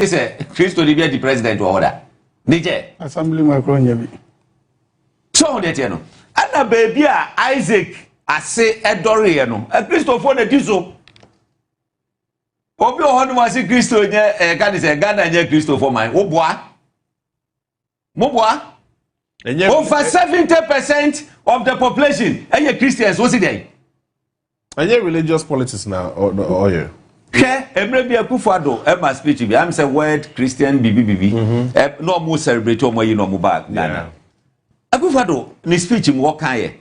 This is Christo be the president order. Nije. Assembly Macron. So that you know. And a baby Isaac ASEM Adorye no. A Christopher na diso. Obi ohonu wasi Christo nye can say Ghana nye Christopher man. Oboa. Moboa. Over 70% of the population are Christians. What's it there? Are you religious politics now or you? Okay, every Akufo-Addo my speech I'm say word Christian BBBB. No more celebrate or more you know more back Ghana. Akufo-Addo ni speech him what can ye?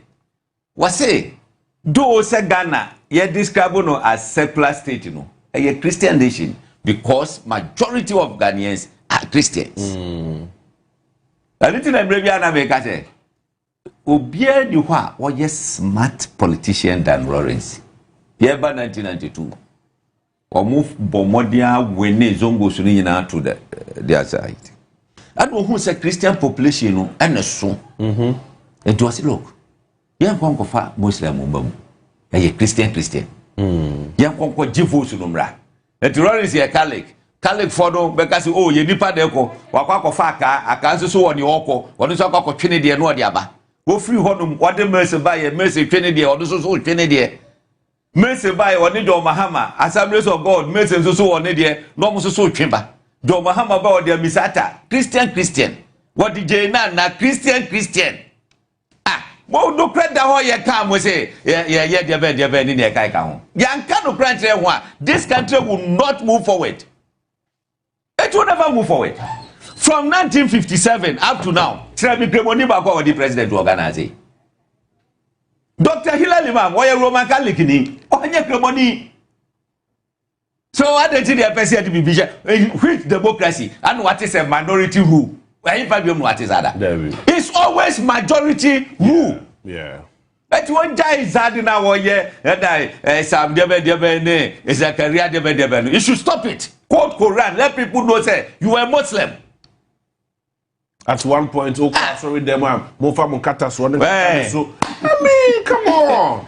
What say? Do say Ghana ye describe no as secular state you know. A Christian nation because majority of Ghanaians are Christians. Anything I'm ready to make say. Obie ni hwa or yes smart politician than Lawrence. Here by 1992. Or move Bomodia when Zongo Sunina to their side. And who say Christian population and a son. It was look. Young Conco fa Muslim Mumbamu. A Christian. Young Conco Jifu Sunumra. And to Lawrence a Catholic. Catholic fodo because oh ye nipa deko wakwa fa aka aka so woni oko woni so akwa twene de no ode aba wo free honum wode mercy buy mercy twene de woni so twene de mercy buy woni do mahama Assemblies of God mercy so woni de no mo so tweba do mahama ba wode misata Christian wodi je na Christian ah mo do kreda ho ye ka mo say ye de be ni ne kai ka ho yanka no kreda ho a this country will not move forward. It will never move forward. From 1957 up to now, Tremoni Bako the president to organize. Dr. Hilary Mam, why a Roman Catholic ni? Onye Cremoni. So what did the FSC to be vision? Which democracy and what is a minority rule? What is that? It's always majority rule. Yeah. But one guy is adding now, yeah, and some debe is a career debe. You should stop it. Quote Quran, let people know say you are Muslim. At one point, okay, sorry, them Mofa Mukata so I mean, come on.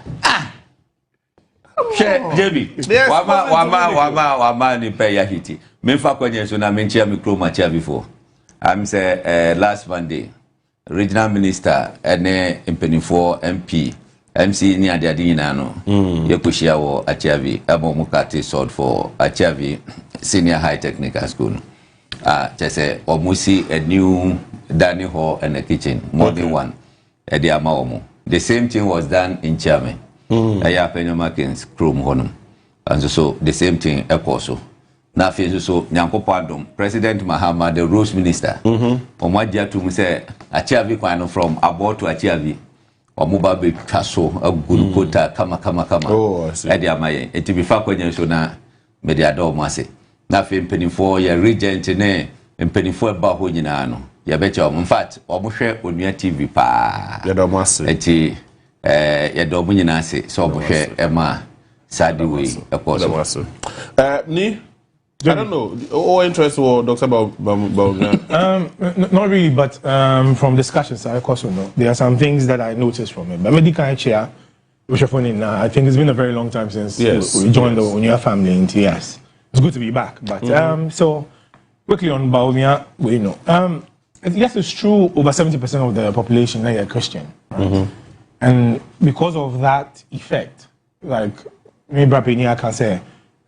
JB. Wama ni pay ya hiti. Mefa kwenye so na menchia mikro machia before. I'm say last Monday. Regional Minister ene Mpenifo MP MC ni ade nyina no yekuhia wo Achiavi abo mukate sword for Achiavi Senior High Technical School chese omusi a new dining hall and a kitchen modern one e dey ama omo the same thing was done in Chairman aya Penyamakin's Chrome honum and so the same thing ekoso na fe so nyankopo adom President Mahama the Rose Minister omadia to say Achiavi kwano from Abo to Achiavi omuba be twaso agulukota kama oh I see e dey amaye enti bifa kwanya so na me dey adom ase na fe mpenifo ya regent ne mpenifo eba ho nyina no ya becha in fact omuhwe onua TV pa ya dom ase enti ya dom nyina ase so omuhwe ema Sadiwe ekoso ni I don't know. All interest or Dr. Bawumia? Not really, but from discussions, I also know there are some things that I noticed from him. But medical chair, which I think it's been a very long time since we joined the Bawumia family in TS. It's good to be back. But so quickly on Bawumia, you know, yes, it's true. Over 70% of the population are Christian, right? And because of that effect, like maybe Brapenia can say.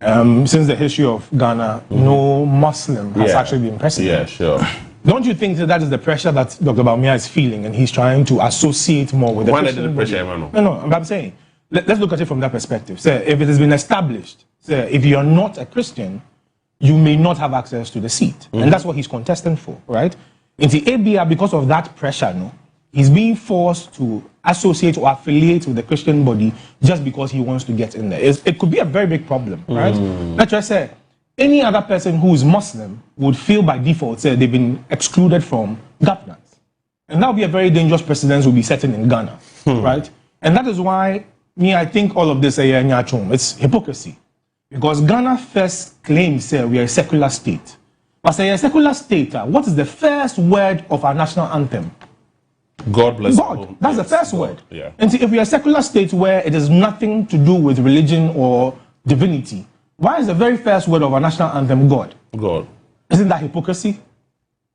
Since the history of Ghana, no Muslim has actually been president. Yeah, sure. Don't you think that is the pressure that Dr. Bawumia is feeling and he's trying to associate more with the Christian pressure? No, I'm saying, let's look at it from that perspective. Say, if it has been established, say, if you're not a Christian, you may not have access to the seat. And that's what he's contesting for, right? In the ABA, because of that pressure, no, he's being forced to associate or affiliate with the Christian body just because he wants to get in there. It could be a very big problem, right? Let's just say, any other person who is Muslim would feel by default say they've been excluded from governance. And that would be a very dangerous precedent will be setting in Ghana, right? And that is why, I think all of this, it's hypocrisy. Because Ghana first claims we are a secular state. But say a secular state, what is the first word of our national anthem? God bless God. That's the first word. Yeah. And see, if we are a secular state where it has nothing to do with religion or divinity, why is the very first word of our national anthem God? God. Isn't that hypocrisy?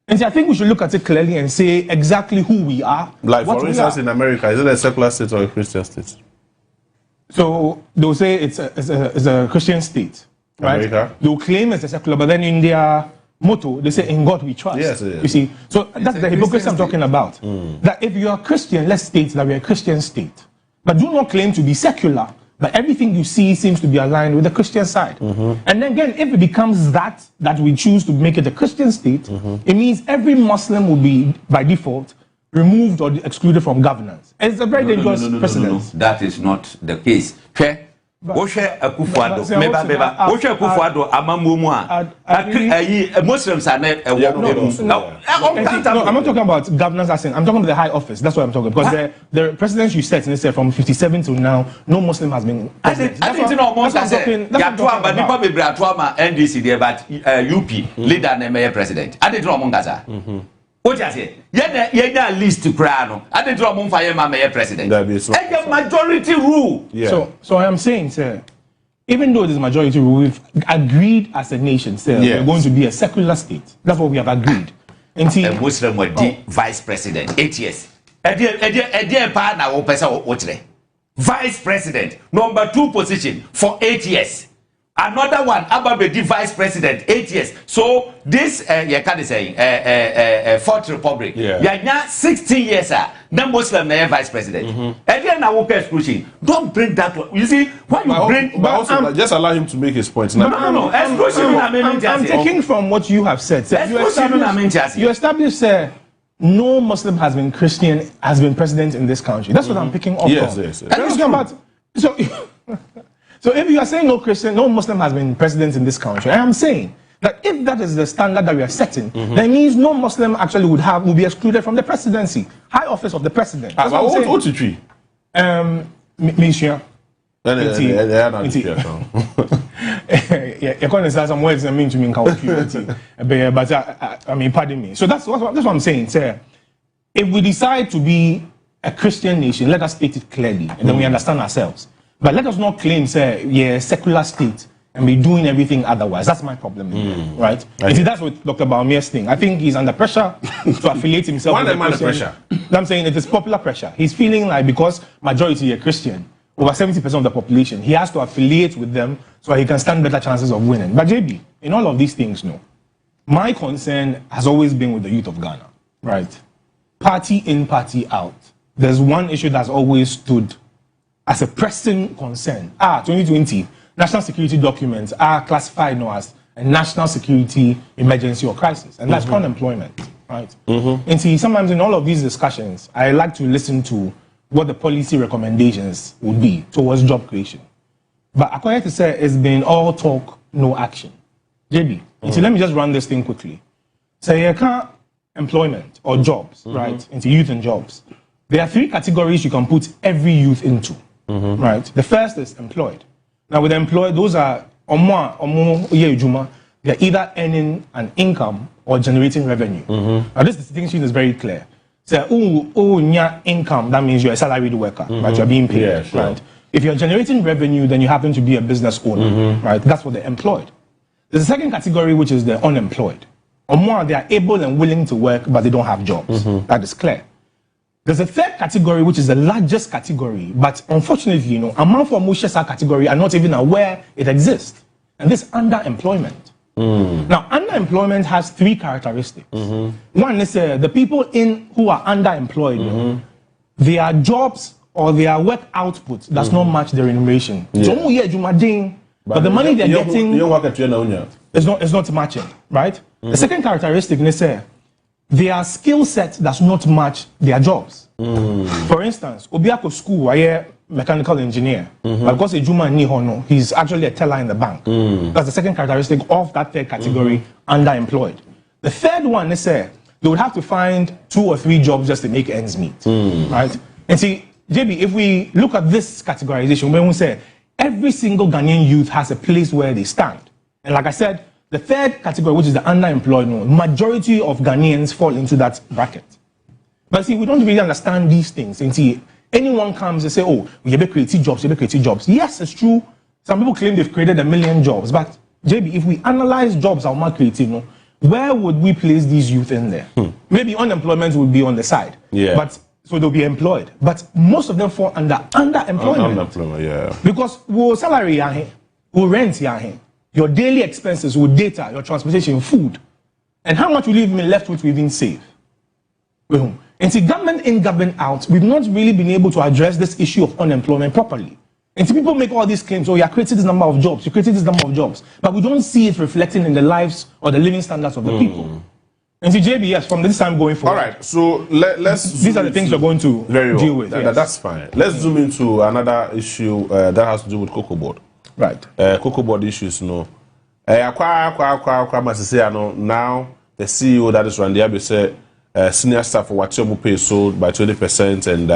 And I think we should look at it clearly and say exactly who we are. Like, for instance, in America, is it a secular state or a Christian state? So they'll say it's a Christian state, right? America. They'll claim it's a secular, but then in their motto, they say, in God we trust. Yes, yes. You see, so that's the hypocrisy I'm talking about. That if you are Christian, let's state that we're a Christian state. But do not claim to be secular. But everything you see seems to be aligned with the Christian side. And then again, if it becomes that we choose to make it a Christian state, it means every Muslim will be, by default, removed or excluded from governance. And it's a very dangerous precedent. That is not the case. Okay? Akufo-Addo, Akufo-Addo, Muslims are not. No, I'm not talking about governance as in, I'm talking about the high office. That's what I'm talking about. Because the presidents you set, and they said from 57 to now, no Muslim has been president. I didn't know most of them. NDC there, but UP leader and president. I didn't know Mongaza. What you say? Yeah, list to crown. I didn't know Monfire president. And the majority rule. Yeah. So I am saying, sir, even though it is majority rule, we've agreed as a nation, sir, we're going to be a secular state. That's what we have agreed. And see, a Muslim would be vice president 8 years. Vice president, number 2 position for 8 years. Another one, Ababedi vice president, 8 years. So this, you can say, Fourth Republic, 16 years, then Muslim vice president. And then I will exclusion. Don't bring that one. You see, when you bring, but also just allow him to make his points. No. Exclusion. I'm taking from what you have said. You established, no Muslim has been president in this country. That's what I'm picking up from. So if you are saying no Muslim has been president in this country, I am saying that if that is the standard that we are setting, that means no Muslim actually would be excluded from the presidency, high office of the president. That's what I'm saying. What tree? Monsieur. But I mean, pardon me. So that's what I'm saying, sir. If we decide to be a Christian nation, let us state it clearly, and then we understand ourselves. But let us not claim, say, secular state and be doing everything otherwise. That's my problem, right? You see, that's what Dr. Bawumia's thing. I think he's under pressure to affiliate himself with the pressure. I'm saying it is popular pressure. He's feeling like because majority are Christian, over 70% of the population, he has to affiliate with them so he can stand better chances of winning. But JB, in all of these things, no. My concern has always been with the youth of Ghana, right? Party in, party out. There's one issue that's always stood as a pressing concern. 2020, national security documents are classified now as a national security emergency or crisis, and that's unemployment, right? And see, sometimes in all of these discussions, I like to listen to what the policy recommendations would be towards job creation. But according to say, it's been all talk, no action. JB, so let me just run this thing quickly. So you can't employment or jobs, right? Into youth and jobs. There are 3 categories you can put every youth into. Right. The first is employed. Now, with employed, those are they're either earning an income or generating revenue. Now, this distinction is very clear. So, income, that means you're a salaried worker, right? You're being paid, right? If you're generating revenue, then you happen to be a business owner, right? That's what they're employed. There's a second category, which is the unemployed. They are able and willing to work, but they don't have jobs. That is clear. There's a third category, which is the largest category, but unfortunately, among for Mushesa category are not even aware it exists. And this underemployment. Now, underemployment has 3 characteristics. One is the people who are underemployed, their jobs or their work output does not match their remuneration. So, but the money they're getting is not matching, right? The second characteristic is their skill set does not match their jobs. For instance, Obiako school, I hear mechanical engineer, but because a Juma Nihono, he's actually a teller in the bank. That's the second characteristic of that third category, underemployed. The third one is they would have to find 2 or 3 jobs just to make ends meet, right? And see, JB, if we look at this categorization, we will say every single Ghanaian youth has a place where they stand. And like I said, the third category, which is the underemployed, majority of Ghanaians fall into that bracket. But see, we don't really understand these things. And see, anyone comes and say, oh, we have created jobs. Yes, it's true. Some people claim they've created 1 million jobs. But, JB, if we analyze jobs our market creating, where would we place these youth in there? Maybe unemployment would be on the side. Yeah. But so they'll be employed. But most of them fall under underemployment. Underemployment, yeah. Because we'll salary, we'll rent, your daily expenses with data, your transportation, food. And how much will you even left with to even save? And see, government in, government out, we've not really been able to address this issue of unemployment properly. And see, people make all these claims, oh, you're creating this number of jobs, you're creating this number of jobs. But we don't see it reflecting in the lives or the living standards of the people. And see, JBS, from this time going forward. All right, so let's... These are the things we're going to deal with. That's fine. Let's zoom into another issue that has to do with Cocoa Board. Right. Cocoa Board issues, no. Now, the CEO that is Randy Abbey said, senior staff for Watiamu pay sold by 20% and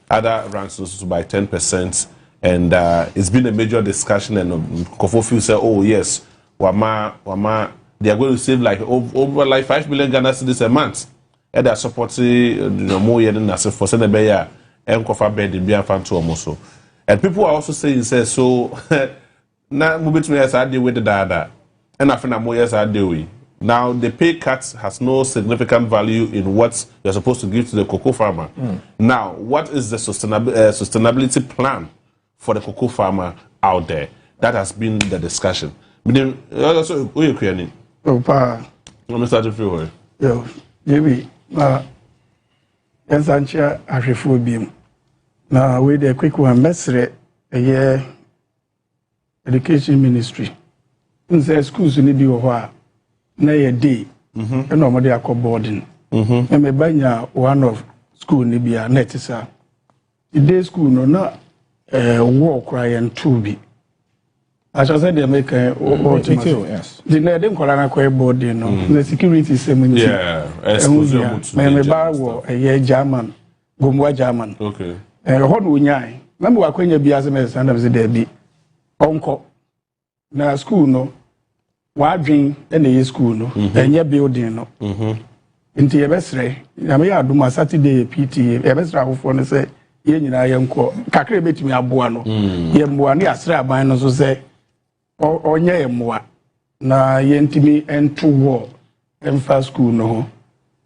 other ranks also by 10%. And it's been a major discussion, and Kofofi said, oh yes, Wama, they are going to save like over like 5 million Ghana cedis a month. And they are supporting more than for Senebeya and Kofa bed in Biafan also. And people are also saying, so now moving to yes, I deal with the data. And I think more yes, I deal with. Now, the pay cut has no significant value in what you're supposed to give to the cocoa farmer. Now, what is the sustainability plan for the cocoa farmer out there? That has been the discussion. But then, also, who are you creating? Let me start to feel it. Yo, maybe, yes, I'm sure I refer beam. Now, with a quick one, Mestre, a year education ministry. In the schools, you need to do na ye day and omode akọ boarding e me banya one of school ni bia na etisa the day school no na work cry and two bi I just said they make yes the na dem kola na akọ boarding no the security seminity me ba wo ye German gomwa German okay ho no nyai na me wakwanya bia se me stand up se there bi onko na school no wadwin na ye school no enye building no nti ye besre na me ya aduma Saturday PTA ye besre afofo no se ye nyina ye nko kakra betimi aboa no ye mboa ne asra aban no so se onye ye mboa na ye ntimi ento wo emfa school no ho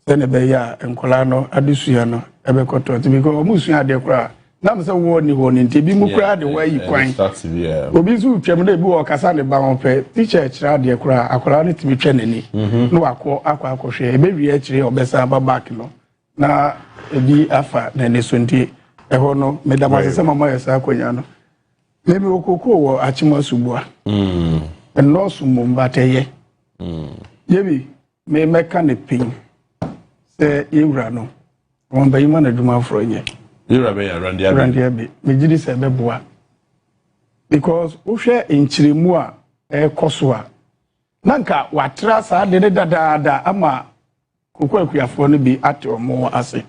se ne be ya enkola no adusua no ebekoto nti because omusua de kra na me se wo ni ho ni nti bi mu kra de wa yi kwan obi zu twem na bi wo kasa ne ba won pe teacher kira de kra akola ne timi twa nani no akwa ebe wi a kire obesa ba back no na ebi afa na ne so nti ho no me da ma se mama yesa akonya no me bi okoko wo achima subua no sumo mbateye yebi me meka ne pin se yewura no won ba yima na duma afro ye You're around the Mijidi Sebeboa. Because Ushe in Chirimua, Kosua. Nanka, what trasa did da ama Kukwea for be at or more assay.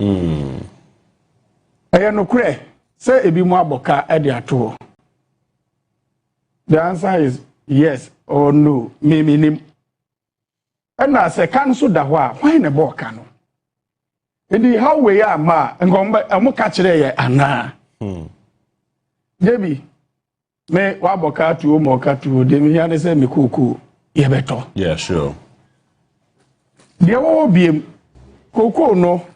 I no cray, say a be more boca at the tour. The answer is yes or no, maybe. And I say, cancel the why in a bocano. Edi how we are ma ngomba amuka kire ye ana Debi me waboka tu o moka tu de mi ya ne se me kuku ye beto yeah sure de wo biem koko no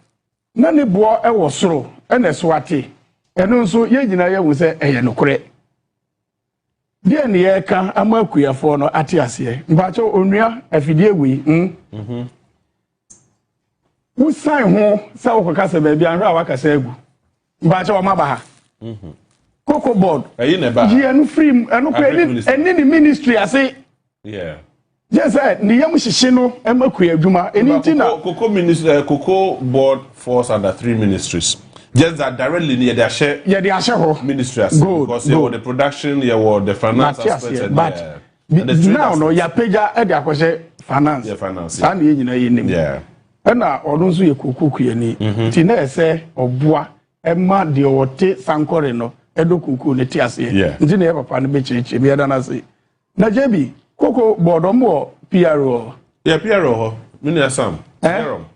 na ne bo e wo soro e na so ate eno nso ye nyina ye hu se eye nokore de ne ye ka amakuyafo no ate ase mbacho onua afidie wi Usai ho sa okokasa baabi anhwe awakasa agu mbacha wa mabaha Cocoa Board ayi ne ba ye no free eno kwa eni ni ministry ase yeah yes ni yam hyehye no emaku adwuma eni ti na Cocoa Board falls under 3 ministries just that directly near their share ho ministry as because you the production you were the finance aspect but now no ya peja e de akose finance yeah finance and ye nyina ye nim yeah na odun so ye kuku yani ti na ese oboa ema de ote sankore no edo kuku ne ti ase nti na ye papa no be chirichi bi ada na se na jebi Cocoa Board mo PRO yeah PRO ho mini Sam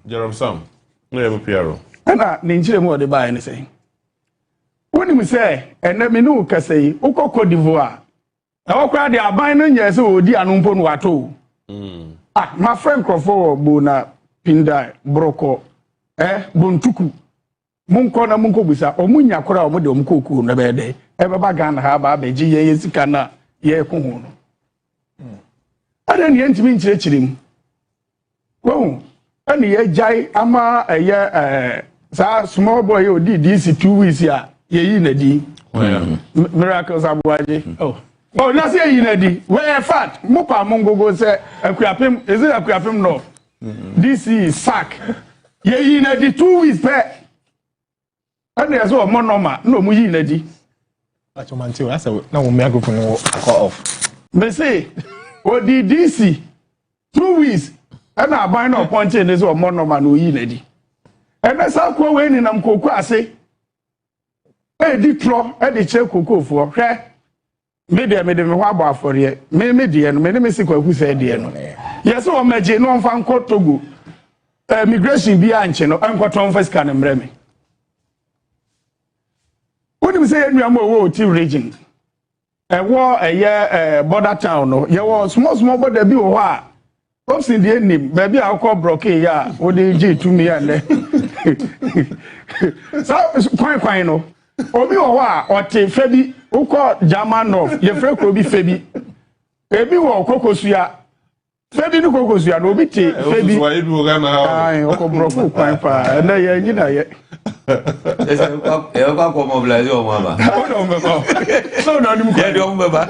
Jerome Sam no ye PRO na ne nchire mo de ba ne se woni mi se ena mi nu kasei ukoko divoa na wakra de aban no nya se odi anompo no wato my friend Crawford Bona Pinda Broko Buntuku Munko na munko bisa omunya kora omode omkoku na bede ebeba Ghana ha ba beji ye yesika na ye ko hu no adan ye ntimi nkirekirim wo ani ye jai ama sa small boy odi DC 2 weeks ya ye yi na di miracles abuaje oh na say yi na di we fat mupa mongogo say akuapem ezi akuapem no DC sack ye yi na di 2 weeks pe and there's one more normal, no muyi lady. That's what I'm saying. That's now we make up and call off. They say, what did DC 2 weeks? And I buy no point in this one more normal no lady. And that's how go when in Amco I say, hey, Ditro, and the check cocoa for her. Maybe I made them wabba for ye. Maybe and many Mexico who said, yes, so imagine no one found court to go. Migration beyond channel, and what on first can remi. What do you say? We are more team region. A war a year border town. No, you was small border be war. What's in the end? Maybe I'll call broke. Yeah, what did you to me and so quite no. Obi war or te Febi. Who call German North? Your friend could be Febi. Febi war Cocosia. Febi no Cocosia. No be te Febi. Why you go Ghana? I go broke quite far. And I you know. Eu vou mobilizar o mama. So não me quero eu mama.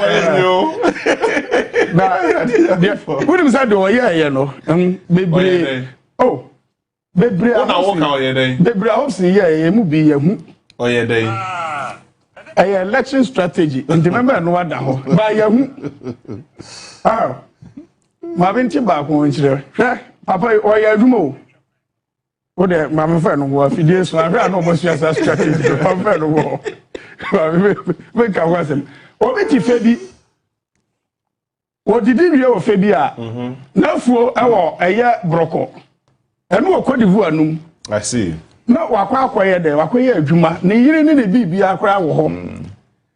What do you say do yeah no. Bebre. Oh. Bebre. What na work out here dey? Bebre house yeah mu bi ya hu. Oh yeah dey. Election strategy. Remember no ada ho. Ba ya hu. Ah. Ma binti ba ko nchire. Papa o ya adwuma. What the my friend who affiliates so I no more strategy. My friend who make a wasem. Obi ti Febi. What did you of Febia? Now for our broko. And what Cote d'Ivoire num. I see. No wakwa kwaye de wakwa adwuma. Ne yire ne ne bibia akra wo ho.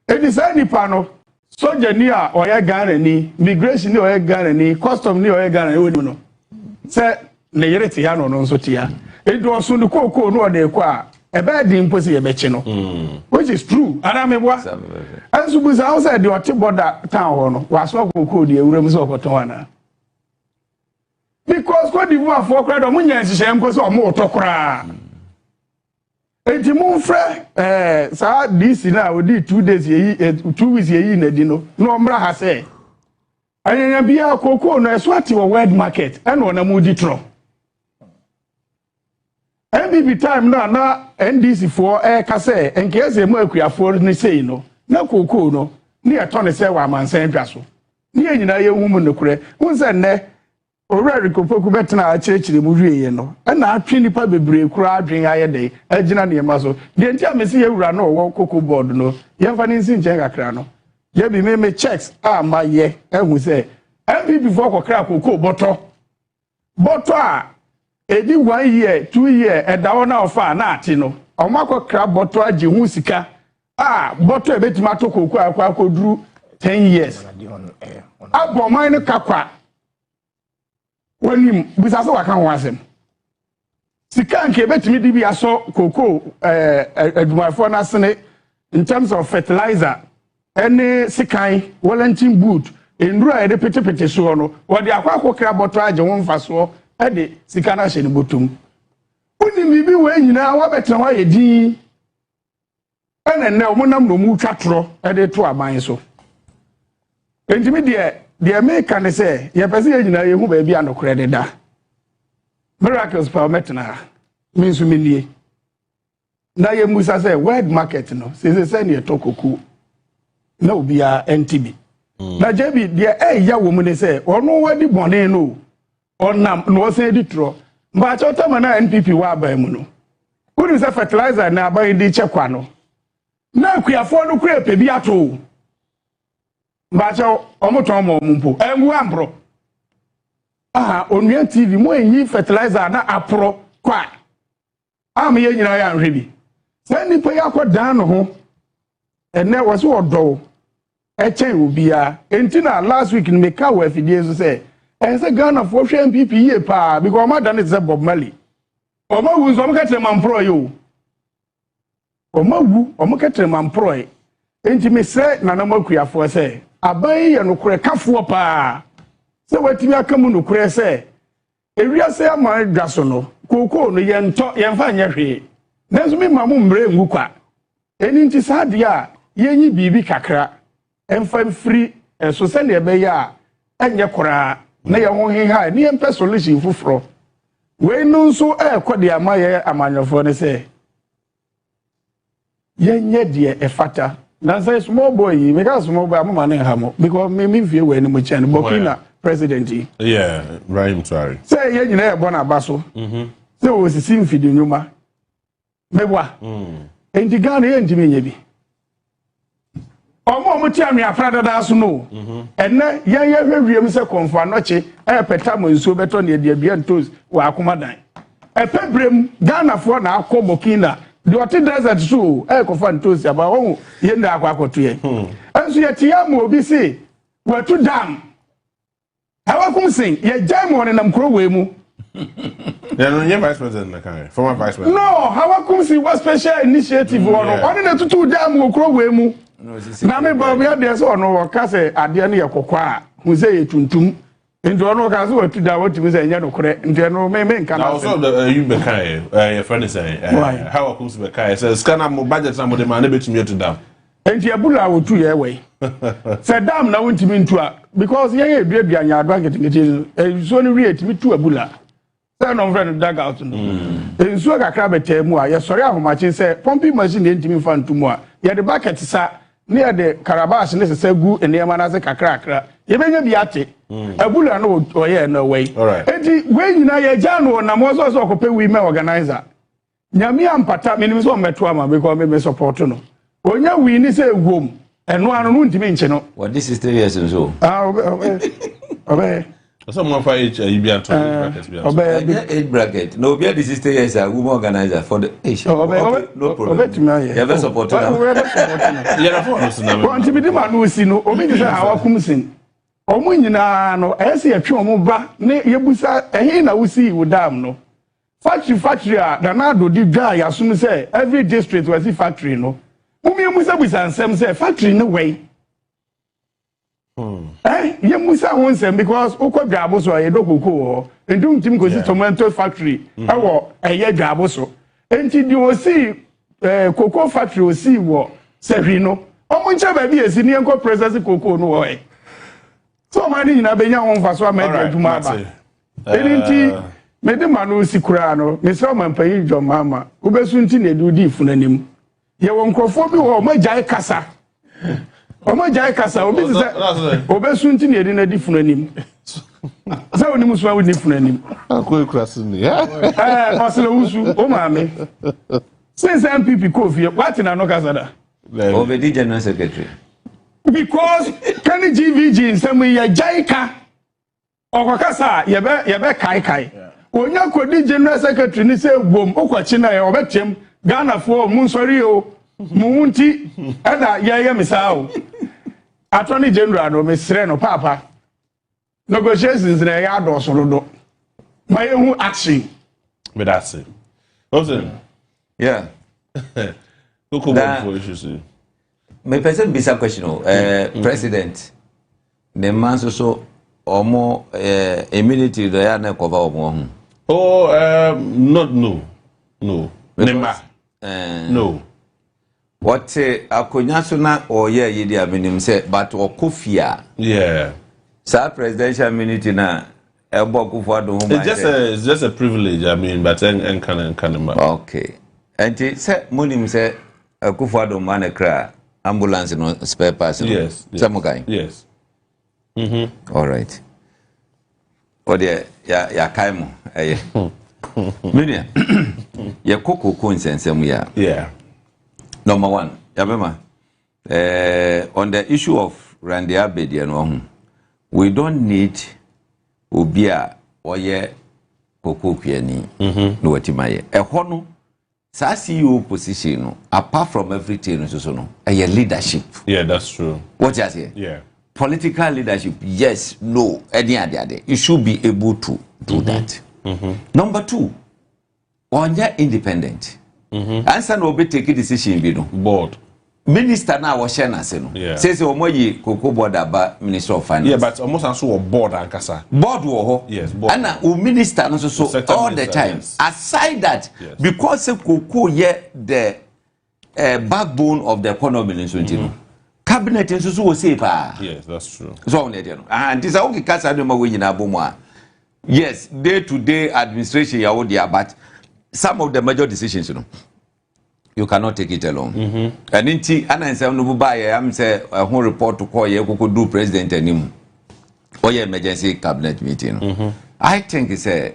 E design nipa no soja ni a oye Ghana ni, migration ni oye Ghana ni, custom ni oye Ghana ni no. Say ne yire ti ya no nso ti ya. It was soon the cocoa no de qua a bad impossible a bechino, which is true. And I'm a what? As you was outside the water border town, was so cocoa, the rooms of Otona. Because what you want for crowd of Munya, shame was or more tokra. And the moon fre, sir, this now would do 2 days, 2 weeks a year in a dino. No, Mra has said. I am be a cocoa, no, swat your word market, and on a moody tro. MBB time na NDC for kase en kese mo akuafo ni sei no na kokoo no ni etone se wa mansan dwaso ni enyina ye humu ne kure unse ne owura kopoku betena a chirechire mu wieye no na atwe nipa bebre kura adwen aye de agina ne maso de ntia mesi ye wura no wo kokoo board no ye mfa ni nsi nche kakra no ye bi me checks ma ye ehu se MBB for kokra kokoo boto a edi 1 year 2 year edawo na ofa na ati no omako kra boto agi hu sika boto ebetima to koku akwa koduru 10 years abo man ne kakwa wanim bisa so waka ho asem sika nke ebetimi di bia so koku adumafo na sene in terms of fertilizer any sikai volunteer boot endura ede petepete so no wodi akwa kra boto agi ho mfaso ade sika na hye ne botum uni bibi we nyina wa betena wa yedi ene omunam no mu twatro ade to aban so entimi de make ne say ye pese ye nyina ye hu ba bia no kore de da miracles pa metena minsu minie na ye musa say word market no se ne tokoku na obia NTB na jebi de ya wo mu ne say ono wadi bone no onam no say ditro mba chota mana NPP wa ba mu no woni say fertilizer na ba ndi chekwa no na akuafo no kura pe bi ato mba cha omoton mo mpo enwu ambro onua TV mo enyi fertilizer na apro kwa am ye nyina ya nhwe bi say nipa yakodan no ho ene wo so odo echen obia enti na last week me ka wa fidie so say and say Ghana for MPP ye pa because my done is a Bob Marley. Oma wu so mka man pro yo. Oma wu omka man pro e. Enti me say na makuafo say aban ye no kure kafo pa. Se watimi akamu no kure say ewia say ama dwaso no koko no ye nto ye mfa nya hwe. Nanso me mamu mbre ngu kwa. Eni nti sade a yenyi bibi kakra emfa mfiri so se na ebe ya enye kora na ye ho heha ni empe solution fufuro. We no so ekode amaye amanyofo ne say yenye de efata. Na say small boy me ka small boy amama ne hamo because me fie we ni mo chen Burkina Presidency. Yeah, Rahim sorry. Say ye nyina e bo na baso. Say o sisi mfidi nyuma. Mebwa. Enti Ghana ye ntimi nye bi. Omo ti ame afrada da so no. Enne ye hwehwiem se konfa noche peta mo nsuo beto ne de bia ntos wa akomadan. Epebrem Ghana fo na akọ Burkina the water desert so kofa ntos aba wo ye nda akwakoto ye. Enso ye tia mo obi se watu dam. Hawakum sing ye jam on nam kro we mu. Yeah, no, vice president na kan. Former vice president. No, hawakum sing was special initiative one. One na tutu dam wo kro we mu. Na me ba bia de so no wo ka se ade na ye kokwa a hu se ye tuntum. Nti ono ka so watu da watu se nya no kore. Nti no me nka na. Now so the you be kai your friend is saying hawakum se be kai says scan mo budget na mo de man na betumi to dam. Enti abula wotu ye we. Se dam na wontimi ntu a because ye eduadua nya adwa ngeti so ni wi etimi tu abula. Se no friend dag out no. Ensuo kakra betemu a ye sori ahomachi se pumping machine entimi fa ntumu a ye de bucket sa ne ye de carabash ne se gu enema na se kakra akra ye benya bi ate abula no oye no we. Enti we nyina ye ja no na mo so okope women organizer. Nyame ampata menim so meto ama because me support no. Onya wi ni say wom eno anu no ntimi nche no. What this is 3 years so. Obe. So mo fa you be at age bracket. No be this is 3 years a woman organizer for the no problem. Obe timi you have support now. Yeah, for us na. Ko ntimi di ma no si no obi di say hawakum sin. Omo nyina no ese yetwe omo ba ne yebusa ehin na wusi wudam no. Factory a danado di dwa ya sum say every district was a factory no. Mumi musa busa nsem say factory no way. Ye musa won nsem because ukwa dwabo so ye dokoko ho. Endum tim ko si tomato factory ewo eye dwabo so. Enti di o si cocoa factory o si wo sehwi no. Omo ncha ba bi esi ne enko process cocoa no wo e. So mani nyina benya won fa so amedi adwuma ba. Enti me de manu si kura no me se man payi dwo mama ubesu nti na edudi funanim. Ye won krofo bi wo magyae kasa. O magyae kasa obi se obesu nti na edi na di funanim. Sa woni musu awudi funanim. Akwe krasu ni. Masle usu o maame. Since MPP Kofi what na no kasa da. Obedi general secretary. Because can GVG nsem ye gyaika. Okokasa ye be kai. Onya kodi general secretary ni se bom okwachi na ye obetem Ghana for munsori o munti eda ye misao attorney general no mesre no papa negotiations na ya do so do ma ye hu action but that's it. Hopeson. Yeah. Koko for issues. Me person bisa question president the man so omo immunity do ya na cover omo. No. Nema. No. What akonya so na oye yedi aminim say but okofia. Yeah. Sa presidential immunity na ebo kufuado huma. It's just a privilege, I mean, but en kan. Okay. And say monim say kufuado man kra ambulance no spare parts. Yes. Samukai. Yes. All right. Ode ya kaimo Minia, ya koko consensem ya. Yeah. Number 1, Yabema. On the issue of Randy Abedi and Wahum, we don't need Ubia or ye koko piani. No watimaye. A hono, sa CEO position, apart from everything, a leadership. Yeah, that's true. What you say? Yeah. political leadership, yes, no, any other. You should be able to do that. Number 2, on your independent. Answer no be take a decision, you know. Board. Minister now was sharing us, says Omoyi Cocoa Board about Minister of Finance. Yeah, but almost also a board and kasa. Board war. Yes, board. And now minister also all the time. Yes. Aside that, because Cocoa the backbone of the economy in cabinet and so say yes, that's true. So and this is okay kasa no way in Abomwa. Yes, day-to-day administration ya wodia, but some of the major decisions, you cannot take it alone. And in T, and I say, no, buy, I'm say a whole report to call you could do president anymore or your emergency cabinet meeting. I think it's a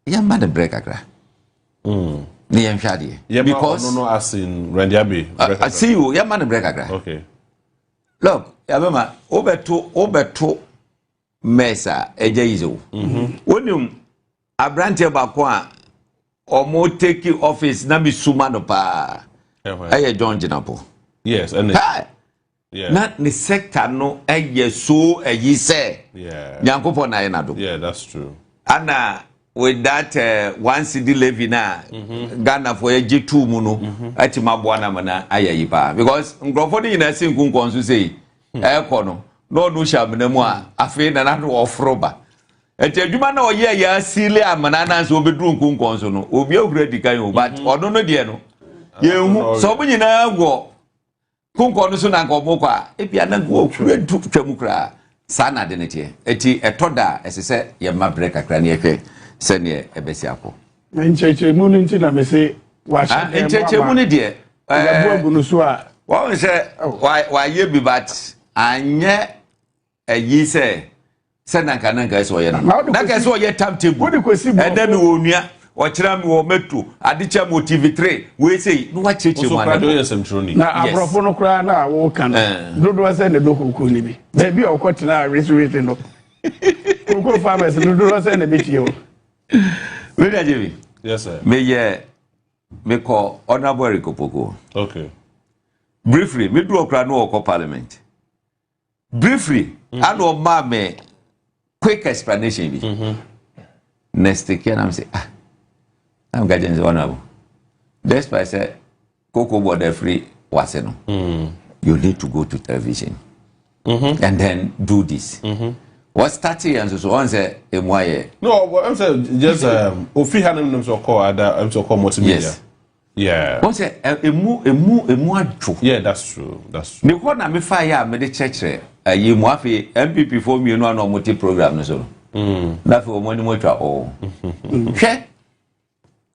young man break a crack. Because no, as in Randy Abbey. I see you, young man break a crack. Okay. Look, Yabama, over two Mesa, Ejaizo. When you a branch about or more take office, Nabi Sumano pa. I John Jinapo. Yes, and not the sector no, so ye say. Yeah. Yankopo na yenado. Yeah, that's true. And with that 1 CD levy na Ghana for a G2 muno, Atimabuana mana ayayipa. Because Grofodi in a single consu say, Econo. No shall be more afraid than out of rubber. And tell you, man, oh, yeah, silly mananas will be drunk consono, will be already kind but or no, dear, no. You so when you know, go Kunkonusun and Gomoka, if you are not go to Chamukra, Sana Denity, eti a toda, as I said, your ma break a craniaque, send ye a besiaco. And Church Munintin, I may say, wash and Church Muni, dear. What is it? Why you be but I yet. Ye say, send a canon guys or yen. That guys or yet time table. What do you see? And then we will near or Chram or Metu, Adicha TV3. We say, no, what church you want to do some truly. Now, I'm Profono Crana, walk and do send the local Kunibi. Maybe I'll cut now, resurrecting. Go farmers and do send a bit you. Yes, sir. May call Honorable Ricopoko. Okay. Briefly, me do a crano parliament. Briefly, I know my quick explanation. Next year, I'm saying, I'm getting the honorable. That's why I said, Cocoa Border Free was no. You need to go to television and then do this. What's 30 and so on? Say, no, I'm saying just Ofi Hanum so call other I'm so called multimedia. Yes. Yeah. What's a true. Yeah, that's true. That's true. Me what na me fire me the church you mo afi MPP for me no multi program no so. Na for money mo twa all. Hwe.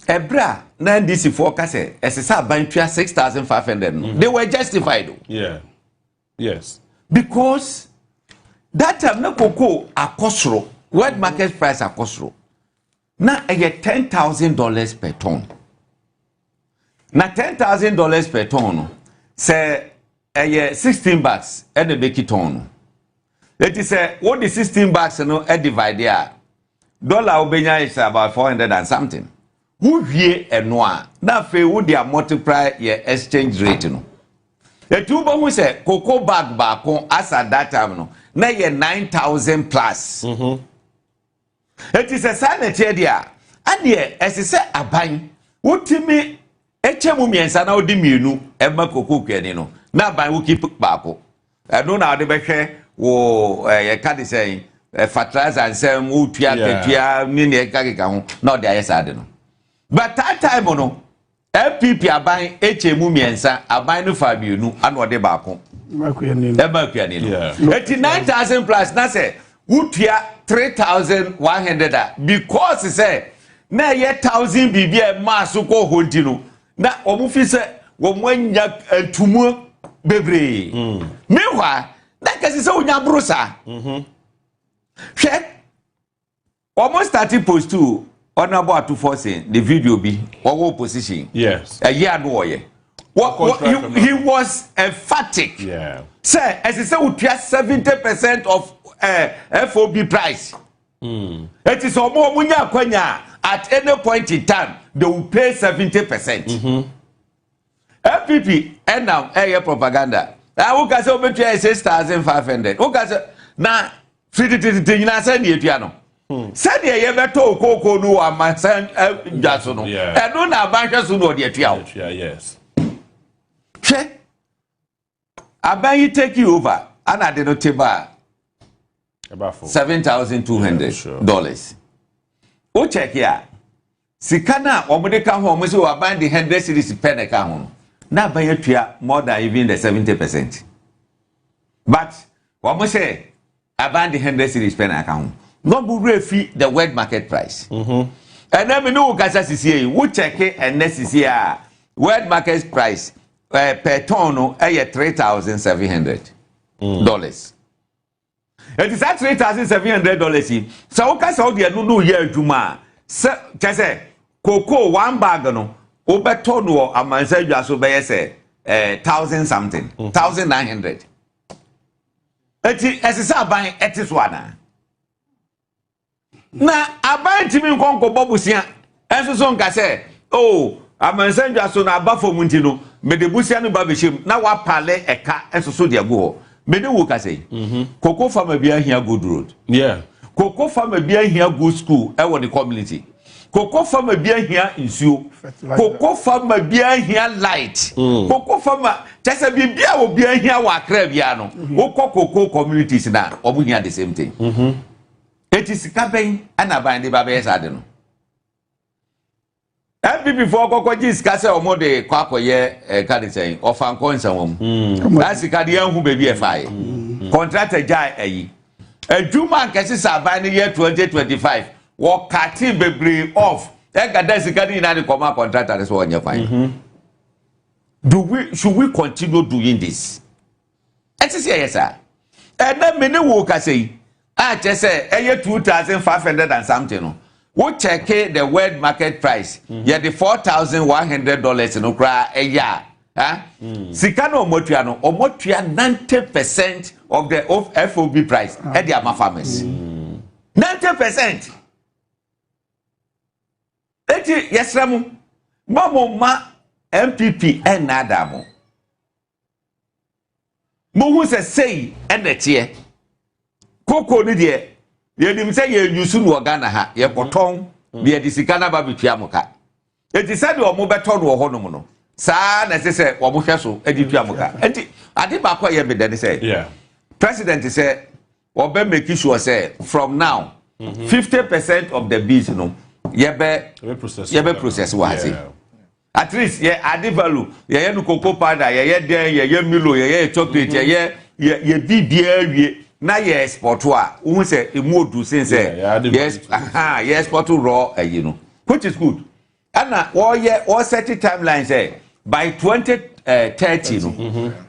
Ebra na NDC for say esesa ban twa 6,500. They were justified. Yeah. Yes. Because that time na cocoa akosro, world market price akosro. Na $10,000 per ton. Na $10,000 per ton, say 16 bucks and a beki ton. Let is say what the 16 bucks no divide there. Dollar obenya is about 400 and something. Who here and noa na fe would dia multiply your exchange rate no. The two who say cocoa bag back as at that time no na ye 9,000 plus. It is a sanity there. And ye as I say aban utimi Echemu miensa na odi mienu ema koko kwani no na ban wo keep baako no na ade behwe wo ye ka de say fertilizer and sem wo tua ni ne ka ho na ode ayesa ade no but that time no FPP aban echemu miensa aban no fa mienu ana ode baako ema kwani no 89,000 plus na say wo tua 3,100 because say na ye 1,000 bibia maso ko honti no na omufi se wo mwanya tumu bebre mewa na kasi se onya brosa hwe almost 30 post to honorable to forcing the video be wo opposition yes a year no ye he was emphatic yeah say as say we pay 70% of FOB price it is omunya kwanya at any point in time they will pay 70%. FPP and now air propaganda. Who can say obetua 6,500? Who can say na free na send you piano? Send ye beto koko no amasan jaso no. E no na banhwe so no de atua. Yes. Che. Aban take you over. Ana de no teba. About $7,200. O check here. Sikana omode ka ho mo se wa ban the 100 series pen ka ho. Na ban atua more than even the 70%. But what we say about the 100 series pen account, no be fee the world market price. And then we know kasa sisi we check it and necessary world market price per ton no $3,700. It is at $3,700. So we kasa odi no year juma. Say cocoa one bag no obeto no amansa dwaso be say 1,000 something, 1,900. Eti esisa aban etiso ana na aban timi nkonko bobusia enso so nka se oh amansanjwa so na abafo munti no mede busia no babehim na wa pale eka enso so de ago ho mede wo ka se koko farmer bia hia good road koko farmer bia hia good school e wo the community koko farmer bia hia insuo koko farmer bia hia light koko farmer chese bibia wo bia hia wa kra bia no wo koko communities na obu hia the same thing it is campaign ana ban de baba yes ade no FPP for koko jiska se omo de kwakoye kadi say ofan konsanwom that's kadi anhu baby efai contractor jai ayi adwuma nkese saban ne year 2025 wo kati bebre off e gada sikadi na the comma contractor so onye kwan should we continue doing this it is yes sir and then me ne wo ka say say 2,500 and something no we check the world market price yeah the $4,100 no kra a year sika no omotua 90% of the FOB price at the ama farmers 90%. Eti yesramu mamo ma MPP and nadamo mo hu se sei enetie koko ni de ye nim se ye yusu no Ghana ha ye koton be de sika na ba betua moka eti se de omo beto no ho no mo no saa na se omo hwe so edi tua moka eti ade ba kwa ye be de say president say obe make sure say from now 50% of the beans no ye be process wa say at least ye ade value ye no cocoa powder ye den ye milo ye chocolate ye bibia wie na ye export wa who say emu odu since yes yes export raw you know which is good and all set timeline say by 2030 no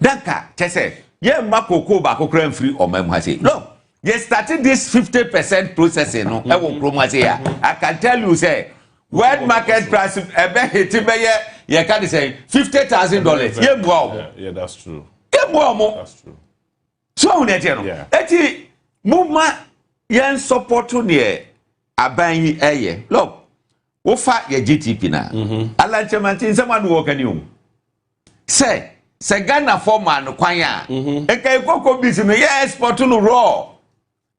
danka say ye makoko ba kokran free o mem ha say no they started this 50% processing no e wo promo say I can tell you say world market price ebe hiti be ye can say $50,000 ye bo yeah that's true ye bo mo that's true. So no eti muma yen support ne aban yi eye look wo fa ye GTP na alanchemantin sama no work ani say Ghana forman kwan a ekai koko bisi no ye export no raw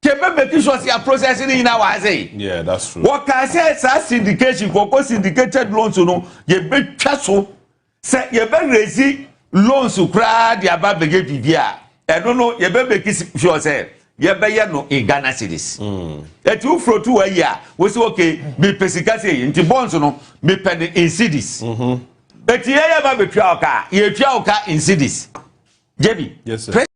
kebe make sure say processing in our say yeah that's true what can say syndication koko syndicated loans no ye betwa so say ye be raise loans kra dia ba bege bibia I don't know, you better make sure say you better no in Ghana cities. That you flow to a year, we say okay, me pesicasi into bonds no, me penny in cities. But you ever be trial car in cities. Jebi, yes sir.